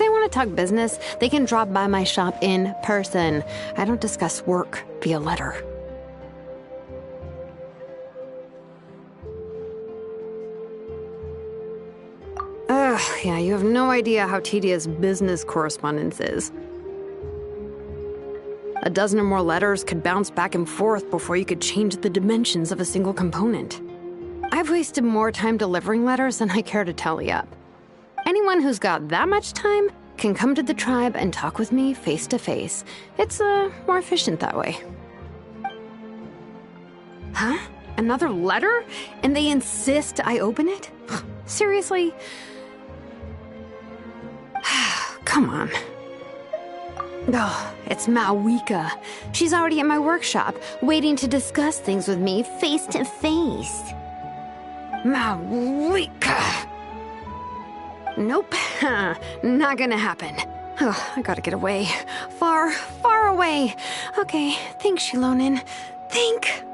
they want to talk business, they can drop by my shop in person. I don't discuss work via letter. Ugh, yeah, you have no idea how tedious business correspondence is. A dozen or more letters could bounce back and forth before you could change the dimensions of a single component. I've wasted more time delivering letters than I care to tally up. Anyone who's got that much time can come to the tribe and talk with me face to face. It's more efficient that way. Huh? Another letter? And they insist I open it? Seriously? Come on. Oh, it's Malwika. She's already at my workshop, waiting to discuss things with me face to face. Malwika! Nope, not gonna happen. Oh, I gotta get away. Far, far away. Okay, thanks, Xilonen. Think.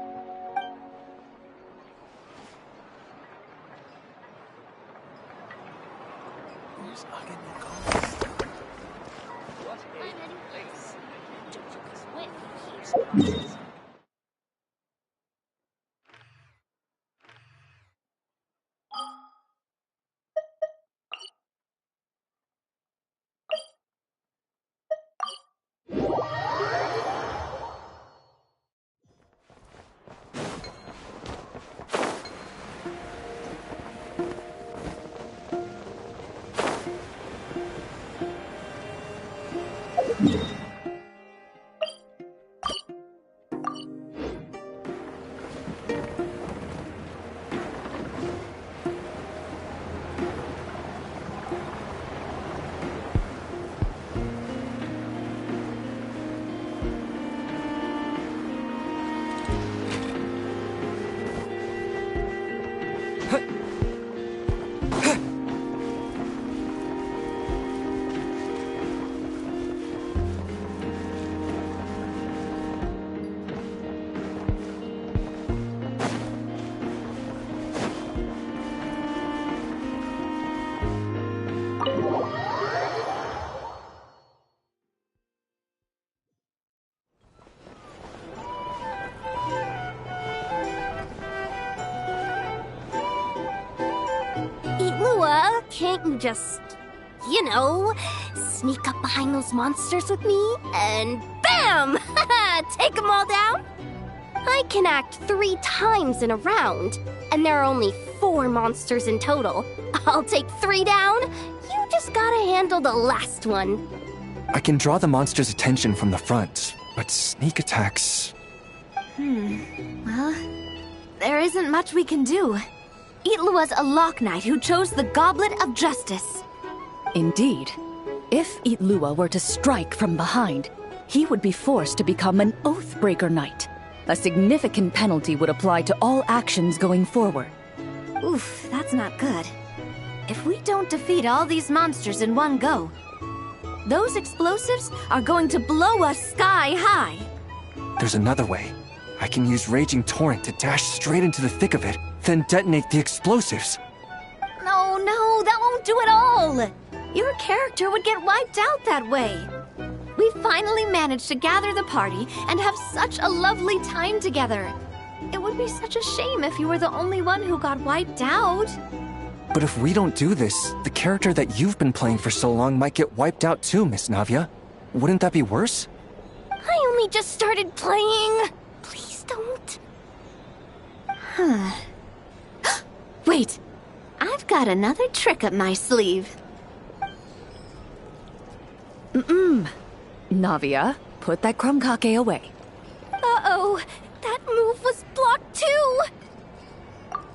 Can't you just, sneak up behind those monsters with me and BAM! Take them all down? I can act 3 times in a round, and there are only 4 monsters in total. I'll take 3 down. You just gotta handle the last one. I can draw the monster's attention from the front, but sneak attacks... Well, there isn't much we can do. Itlua's a Lock Knight who chose the Goblet of Justice. Indeed. If Itlua were to strike from behind, he would be forced to become an Oathbreaker Knight. A significant penalty would apply to all actions going forward. Oof, that's not good. If we don't defeat all these monsters in one go, those explosives are going to blow us sky high. There's another way. I can use Raging Torrent to dash straight into the thick of it, then detonate the explosives. No, that won't do it all. Your character would get wiped out that way. We finally managed to gather the party and have such a lovely time together. It would be such a shame if you were the only one who got wiped out. But if we don't do this, the character that you've been playing for so long might get wiped out too, Miss Navia. Wouldn't that be worse? I only just started playing. Please don't. Wait, I've got another trick up my sleeve. Navia, put that crumkake away. Uh-oh, that move was blocked too.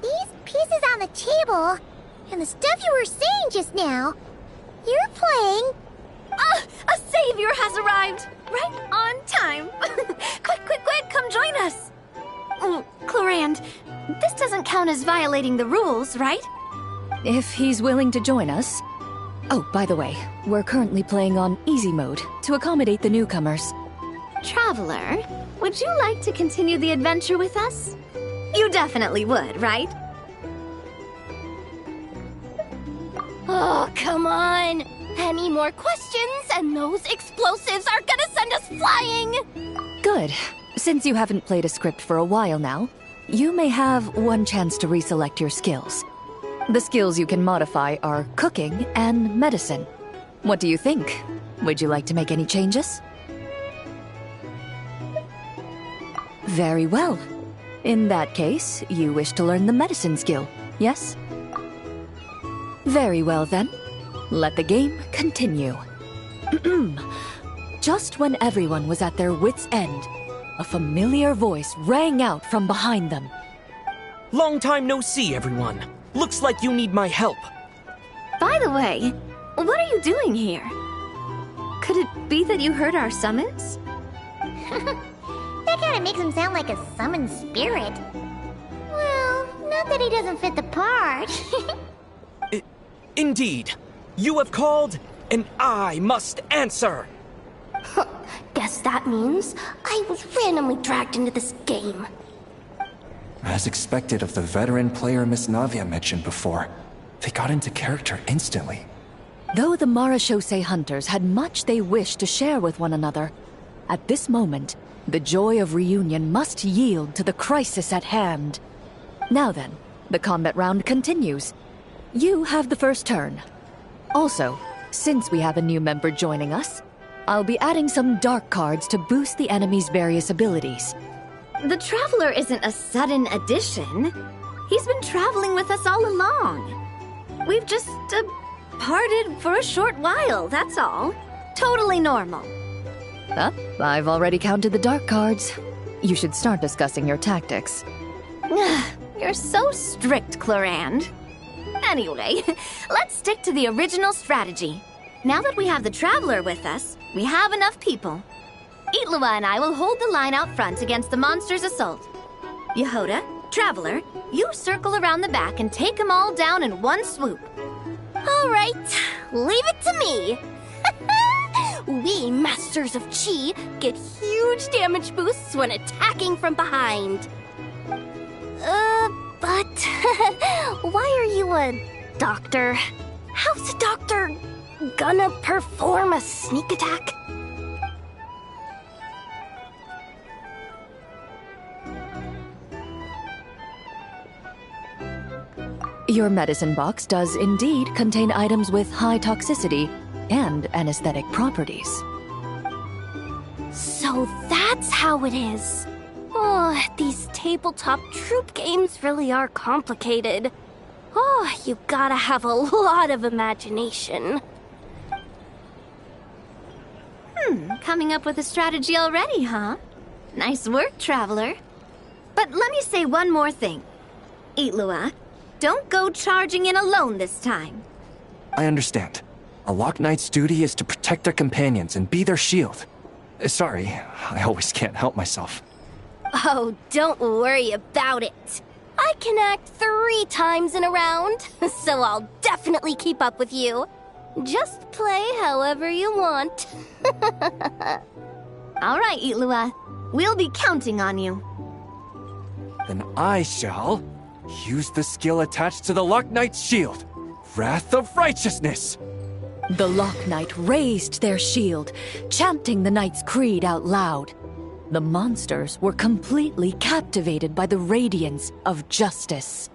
These pieces on the table, and the stuff you were saying just now, you're playing... A savior has arrived! Right on time! Quick, come join us! Clorinde, this doesn't count as violating the rules, right? If he's willing to join us. Oh, by the way, we're currently playing on easy mode to accommodate the newcomers. Traveler, would you like to continue the adventure with us? You definitely would, right? Oh, come on! Any more questions and those explosives are gonna send us flying! Good. Since you haven't played a script for a while now, you may have one chance to reselect your skills. The skills you can modify are cooking and medicine. What do you think? Would you like to make any changes? Very well. In that case, you wish to learn the medicine skill, yes? Very well then. Let the game continue. Just when everyone was at their wits' end, a familiar voice rang out from behind them. Long time no see, everyone. Looks like you need my help. By the way, what are you doing here? Could it be that you heard our summons? That kind of makes him sound like a summoned spirit. Well, not that he doesn't fit the part. Indeed. You have called, and I must answer. Guess that means I was randomly dragged into this game. As expected of the veteran player Miss Navia mentioned before, they got into character instantly. Though the Marachose hunters had much they wished to share with one another, at this moment, the joy of reunion must yield to the crisis at hand. Now then, the combat round continues. You have the first turn. Also, since we have a new member joining us, I'll be adding some dark cards to boost the enemy's various abilities. The Traveler isn't a sudden addition. He's been traveling with us all along. We've just, parted for a short while, that's all. Totally normal. I've already counted the dark cards. You should start discussing your tactics. You're so strict, Clorinde. Anyway, let's stick to the original strategy. Now that we have the Traveler with us, we have enough people. Itlua and I will hold the line out front against the monster's assault. Yehoda, Traveler, you circle around the back and take them all down in one swoop. All right, leave it to me. We Masters of Chi get huge damage boosts when attacking from behind. But why are you a doctor? How's a doctor gonna perform a sneak attack? Your medicine box does indeed contain items with high toxicity and anesthetic properties. So that's how it is. Oh, these tabletop troop games really are complicated. Oh, you gotta have a lot of imagination. Coming up with a strategy already, huh? Nice work, Traveler. But let me say one more thing. Itlua, don't go charging in alone this time. I understand. A Lock Knight's duty is to protect their companions and be their shield. Sorry, I always can't help myself. Oh, don't worry about it. I can act 3 times in a round, so I'll definitely keep up with you. Just play however you want. All right, Itlua. We'll be counting on you. Then I shall use the skill attached to the Lock Knight's shield, Wrath of Righteousness. The Lock Knight raised their shield, chanting the knight's creed out loud. The monsters were completely captivated by the radiance of justice,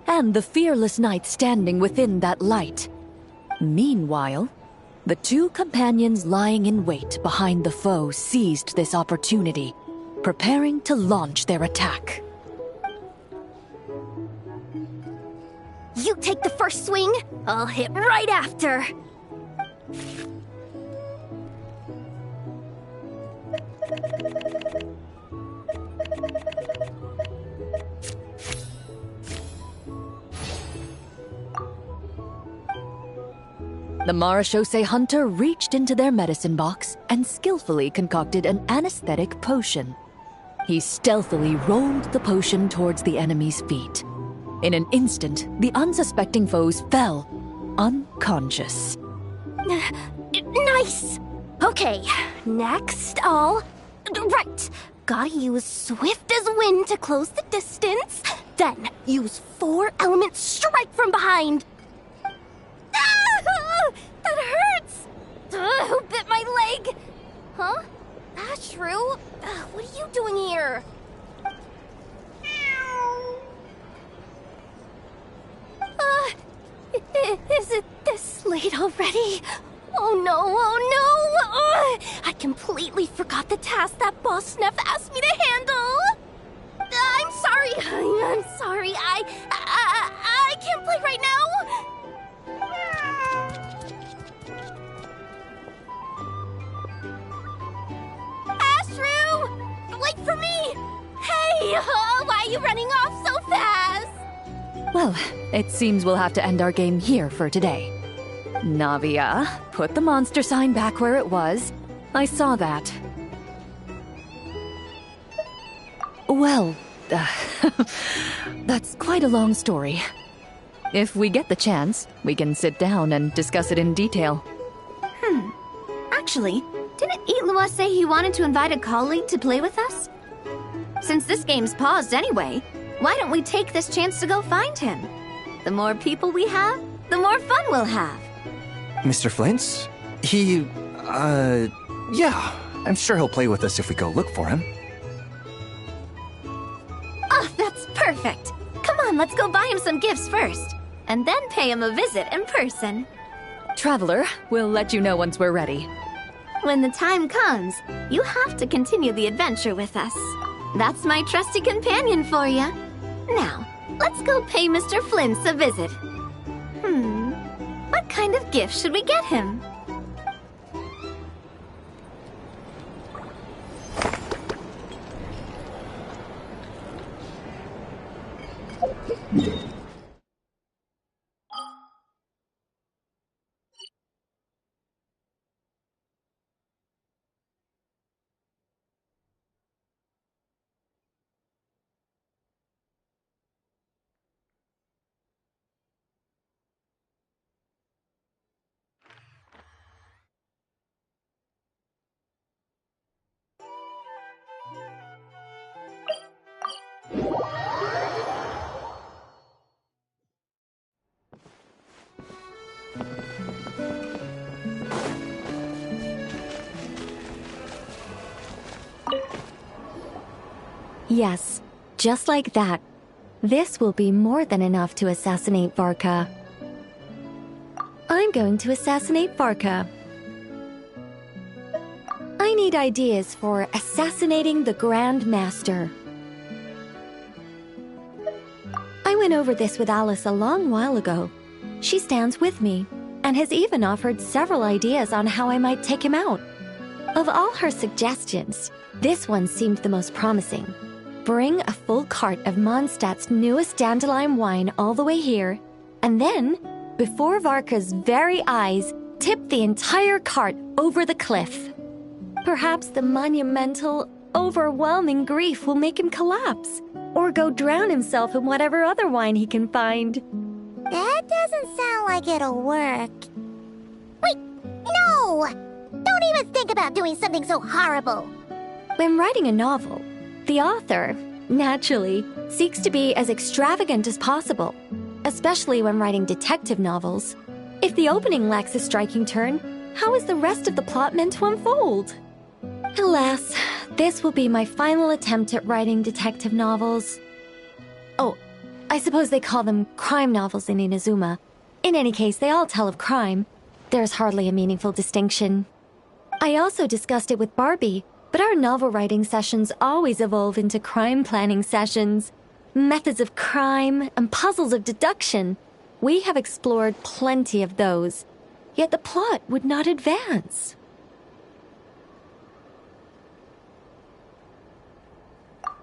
and the fearless knight standing within that light. Meanwhile, the 2 companions lying in wait behind the foe seized this opportunity, preparing to launch their attack. You take the first swing, I'll hit right after. The Marachose hunter reached into their medicine box and skillfully concocted an anesthetic potion. He stealthily rolled the potion towards the enemy's feet. In an instant, the unsuspecting foes fell, unconscious. Nice! Okay, next I'll... Right, gotta use swift as wind to close the distance, then use 4 element strike from behind. Ah! That my leg! Huh? Ashru? What are you doing here? Is it this late already? Oh no, oh no! I completely forgot the task that Boss Neff asked me to handle! I'm sorry, I'm sorry, I can't play right now! Ashru! Wait for me! Hey, why are you running off so fast? Well, it seems we'll have to end our game here for today. Navia, put the monster sign back where it was. I saw that. Well, that's quite a long story. If we get the chance, we can sit down and discuss it in detail. Actually, didn't Itlua say he wanted to invite a colleague to play with us? Since this game's paused anyway, why don't we take this chance to go find him? The more people we have, the more fun we'll have. Mr. Flint's? Yeah, I'm sure he'll play with us if we go look for him. Oh, that's perfect. Come on, let's go buy him some gifts first, and then pay him a visit in person. Traveler, we'll let you know once we're ready. When the time comes, you have to continue the adventure with us. That's my trusty companion for you. Now, let's go pay Mr. Flint's a visit. What kind of gift should we get him? Yes, just like that. This will be more than enough to assassinate Varka. I'm going to assassinate Varka. I need ideas for assassinating the Grand Master. I went over this with Alice a long while ago. She stands with me, and has even offered several ideas on how I might take him out. Of all her suggestions, this one seemed the most promising. Bring a full cart of Mondstadt's newest dandelion wine all the way here, and then, before Varka's very eyes, tip the entire cart over the cliff. Perhaps the monumental, overwhelming grief will make him collapse, or go drown himself in whatever other wine he can find. That doesn't sound like it'll work. Wait, no! Don't even think about doing something so horrible. When writing a novel, the author, naturally, seeks to be as extravagant as possible, especially when writing detective novels. If the opening lacks a striking turn, how is the rest of the plot meant to unfold? Alas, this will be my final attempt at writing detective novels. Oh, I suppose they call them crime novels in Inazuma. In any case, they all tell of crime. There's hardly a meaningful distinction. I also discussed it with Barbie, but our novel writing sessions always evolve into crime planning sessions. Methods of crime and puzzles of deduction. We have explored plenty of those, yet the plot would not advance.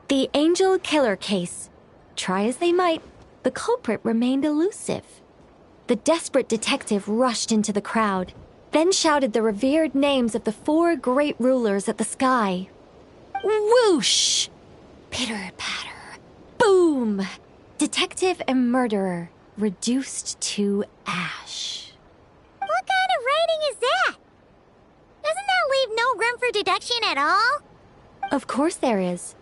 The Angel Killer case. Try as they might, the culprit remained elusive. The desperate detective rushed into the crowd, then shouted the revered names of the 4 great rulers at the sky. Whoosh! Pitter-patter. Boom! Detective and murderer reduced to ash. What kind of writing is that? Doesn't that leave no room for deduction at all? Of course there is.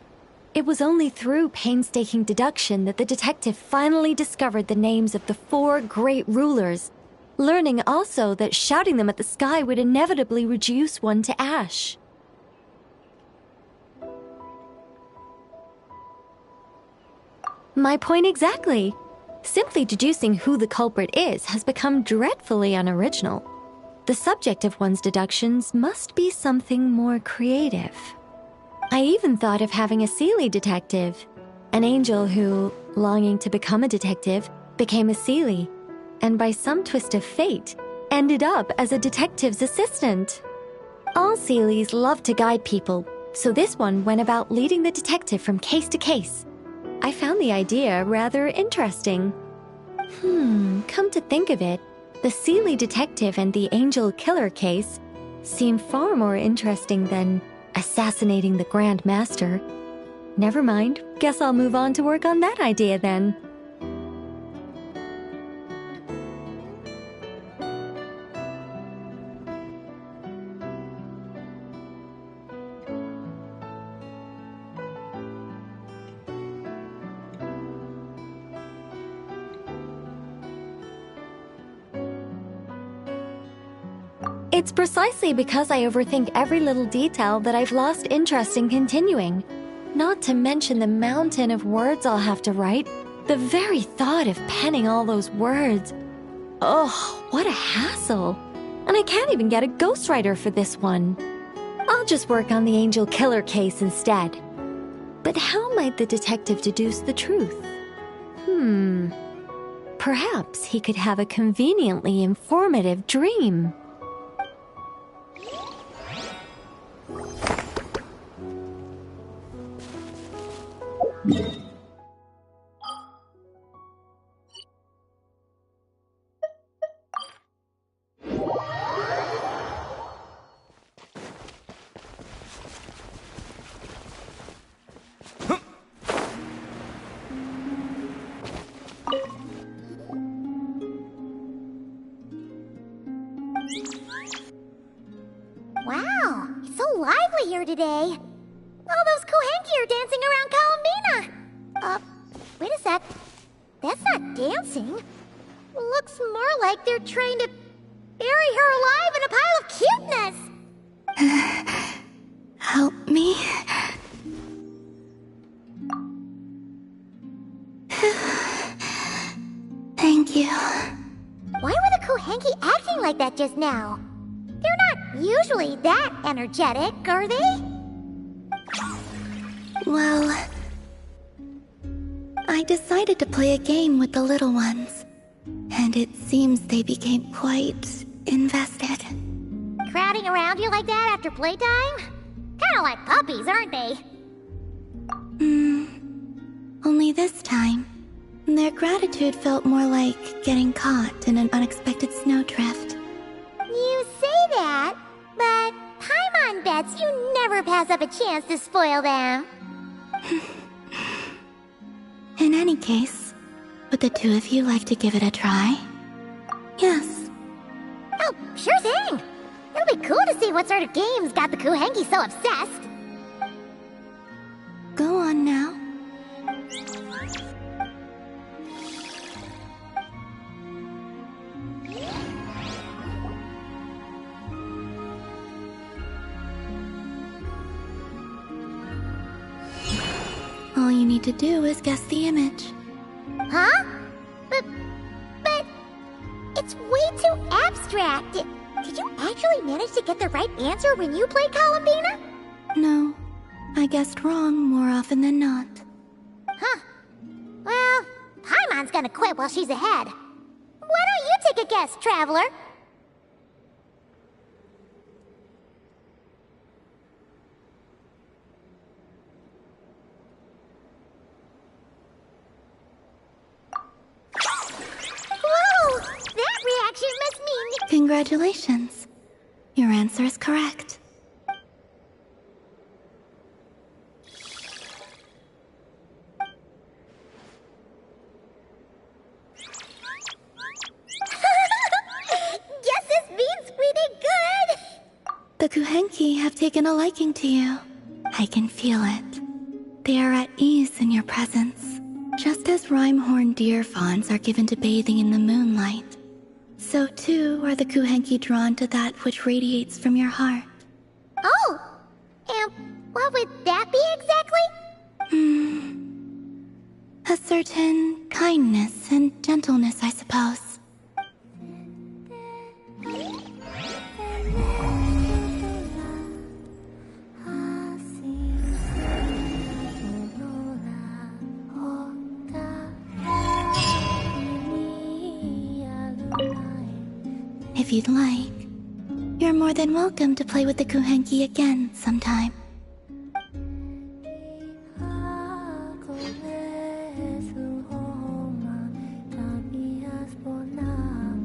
It was only through painstaking deduction that the detective finally discovered the names of the 4 great rulers, learning also that shouting them at the sky would inevitably reduce one to ash. My point exactly. Simply deducing who the culprit is has become dreadfully unoriginal. The subject of one's deductions must be something more creative. I even thought of having a Seelie detective, an angel who, longing to become a detective, became a Seelie, and by some twist of fate, ended up as a detective's assistant. All Seelies love to guide people, so this one went about leading the detective from case to case. I found the idea rather interesting. Come to think of it, the Seelie detective and the angel killer case seem far more interesting than assassinating the Grand Master. Never mind, guess I'll move on to work on that idea then. It's precisely because I overthink every little detail that I've lost interest in continuing. Not to mention the mountain of words I'll have to write. The very thought of penning all those words. Oh, what a hassle. And I can't even get a ghostwriter for this one. I'll just work on the angel killer case instead. But how might the detective deduce the truth? Perhaps he could have a conveniently informative dream. Wow, it's so lively here today. All those Kohenki are dancing around Columbina. Wait a sec. That's not dancing. Looks more like they're trying to bury her alive in a pile of cuteness. Help me. Thank you. Why were the Kohenki acting like that just now? They're not usually that energetic, are they? Well, I decided to play a game with the little ones, and it seems they became quite invested. Crowding around you like that after playtime? Kinda like puppies, aren't they? Only this time, their gratitude felt more like getting caught in an unexpected snowdrift. You say that, but Paimon bets you never pass up a chance to spoil them. In any case, would the two of you like to give it a try? Yes. Oh, sure thing! It'll be cool to see what sort of games got the Kohenki so obsessed. Go on now. All you need to do is guess the image. Huh? But it's way too abstract. Did you actually manage to get the right answer when you played Columbina? No, I guessed wrong more often than not. Huh. Well, Paimon's gonna quit while she's ahead. Why don't you take a guess, Traveler? Whoa! That reaction must mean... Congratulations. Your answer is correct. Guess this means we did good! The Kohenki have taken a liking to you. I can feel it. They are at ease in your presence, just as rhyme-horned deer fawns are given to bathing in the moonlight. So too are the Kuhenki drawn to that which radiates from your heart. Oh! And what would that be exactly? A certain kindness and gentleness, I suppose. If you'd like, you're more than welcome to play with the Kuhenki again sometime.